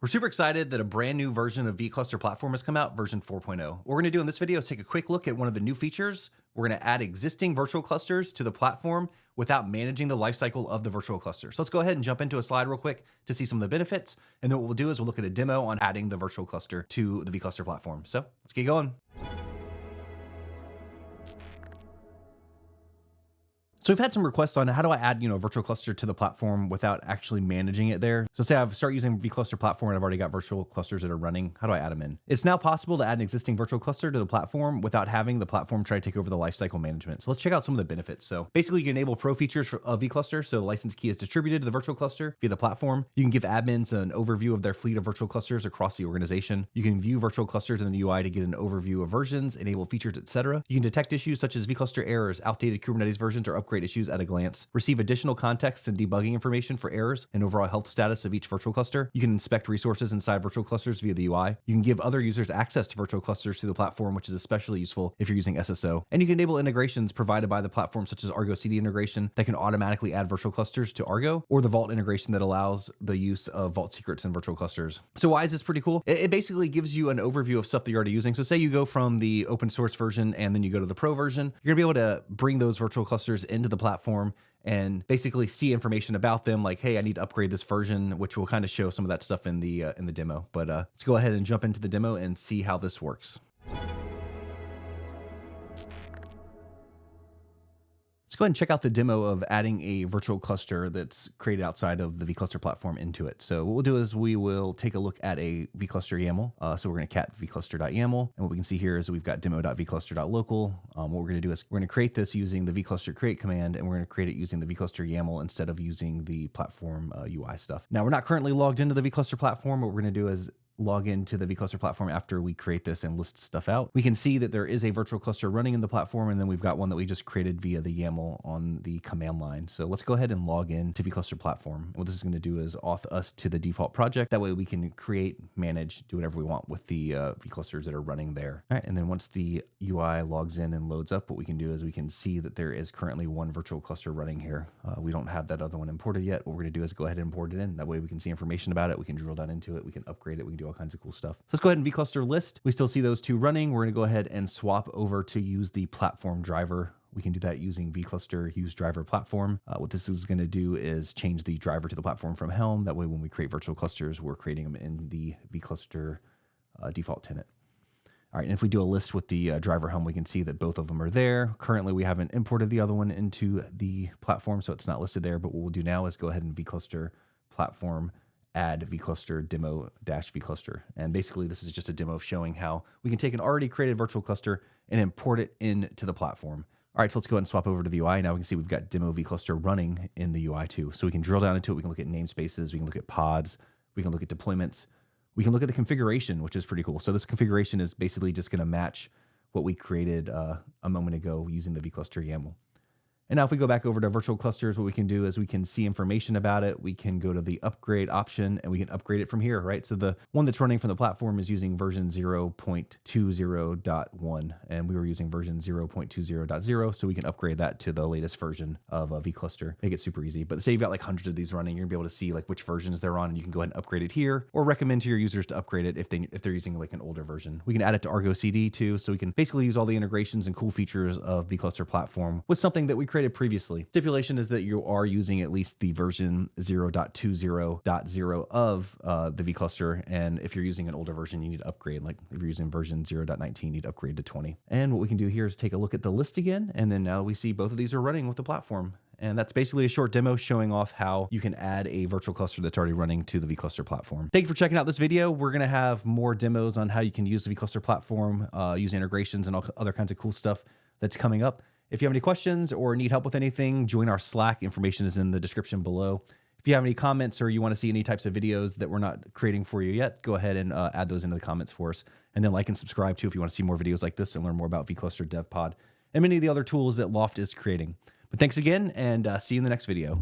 We're super excited that a brand new version of vCluster platform has come out, version 4.0. What we're gonna do in this video is take a quick look at one of the new features. We're gonna add existing virtual clusters to the platform without managing the lifecycle of the virtual cluster. So let's go ahead and jump into a slide real quick to see some of the benefits. And then what we'll do is we'll look at a demo on adding the virtual cluster to the vCluster platform. So let's get going. So we've had some requests on how do I add, a virtual cluster to the platform without actually managing it there. So say I start using vCluster platform and I've already got virtual clusters that are running. How do I add them in? It's now possible to add an existing virtual cluster to the platform without having the platform try to take over the lifecycle management. So let's check out some of the benefits. So basically you can enable pro features of vCluster. So the license key is distributed to the virtual cluster via the platform. You can give admins an overview of their fleet of virtual clusters across the organization. You can view virtual clusters in the UI to get an overview of versions, enable features, etc. You can detect issues such as vCluster errors, outdated Kubernetes versions, or upgrade issues at a glance, receive additional context and debugging information for errors and overall health status of each virtual cluster. You can inspect resources inside virtual clusters via the UI. You can give other users access to virtual clusters through the platform, which is especially useful if you're using SSO. And you can enable integrations provided by the platform, such as Argo CD integration that can automatically add virtual clusters to Argo, or the Vault integration that allows the use of Vault secrets in virtual clusters. So why is this pretty cool? It basically gives you an overview of stuff that you're already using. So say you go from the open source version and then you go to the pro version, you're gonna be able to bring those virtual clusters into the platform and basically see information about them, like, hey, I need to upgrade this version, which will kind of show some of that stuff in the demo. But let's go ahead and jump into the demo and see how this works. Let's go ahead and check out the demo of adding a virtual cluster that's created outside of the vCluster platform into it. So what we'll do is we will take a look at a vCluster YAML. So we're going to cat vCluster.yaml. And what we can see here is we've got demo.vcluster.local. What we're going to do is we're going to create this using the vCluster create command, and we're going to create it using the vCluster YAML instead of using the platform UI stuff. Now, we're not currently logged into the vCluster platform. What we're going to do is log into the vCluster platform after we create this and list stuff out. We can see that there is a virtual cluster running in the platform, and then we've got one that we just created via the YAML on the command line. So let's go ahead and log in to vCluster platform. What this is going to do is auth us to the default project. That way we can create, manage, do whatever we want with the vClusters that are running there. All right, and then once the UI logs in and loads up, what we can do is we can see that there is currently one virtual cluster running here. We don't have that other one imported yet. What we're going to do is go ahead and import it in. That way we can see information about it. We can drill down into it. We can upgrade it. We can do all kinds of cool stuff. So let's go ahead and vCluster list. We still see those two running. We're going to go ahead and swap over to use the platform driver. We can do that using vCluster use driver platform. What this is going to do is change the driver to the platform from Helm. That way, when we create virtual clusters, we're creating them in the vCluster default tenant. All right, and if we do a list with the driver Helm, we can see that both of them are there. Currently, we haven't imported the other one into the platform, so it's not listed there. But what we'll do now is go ahead and vCluster platform add vCluster demo-vCluster. And basically this is just a demo of showing how we can take an already created virtual cluster and import it into the platform. All right, so let's go ahead and swap over to the UI. Now we can see we've got demo vCluster running in the UI too. So we can drill down into it. We can look at namespaces. We can look at pods. We can look at deployments. We can look at the configuration, which is pretty cool. So this configuration is basically just going to match what we created a moment ago using the vCluster YAML. And now if we go back over to virtual clusters, what we can do is we can see information about it. We can go to the upgrade option and we can upgrade it from here, right? So the one that's running from the platform is using version 0.20.1, and we were using version 0.20.0. So we can upgrade that to the latest version of vCluster. Make it super easy. But say you've got like hundreds of these running, you're gonna be able to see like which versions they're on, and you can go ahead and upgrade it here, or recommend to your users to upgrade it if they're using like an older version. We can add it to Argo CD too, so we can basically use all the integrations and cool features of vCluster platform with something that we created previously. Stipulation is that you are using at least the version 0.20.0 of the vCluster, and if you're using an older version, you need to upgrade. Like if you're using version 0.19, you need to upgrade to 20. And what we can do here is take a look at the list again, and then now we see both of these are running with the platform. And that's basically a short demo showing off how you can add a virtual cluster that's already running to the vCluster platform. Thank you for checking out this video. We're going to have more demos on how you can use the vCluster platform, use integrations and all other kinds of cool stuff that's coming up. If you have any questions or need help with anything, join our Slack. Information is in the description below. If you have any comments or you want to see any types of videos that we're not creating for you yet, go ahead and add those into the comments for us. And then like and subscribe too if you want to see more videos like this and learn more about vCluster Dev Pod and many of the other tools that Loft is creating. But thanks again, and see you in the next video.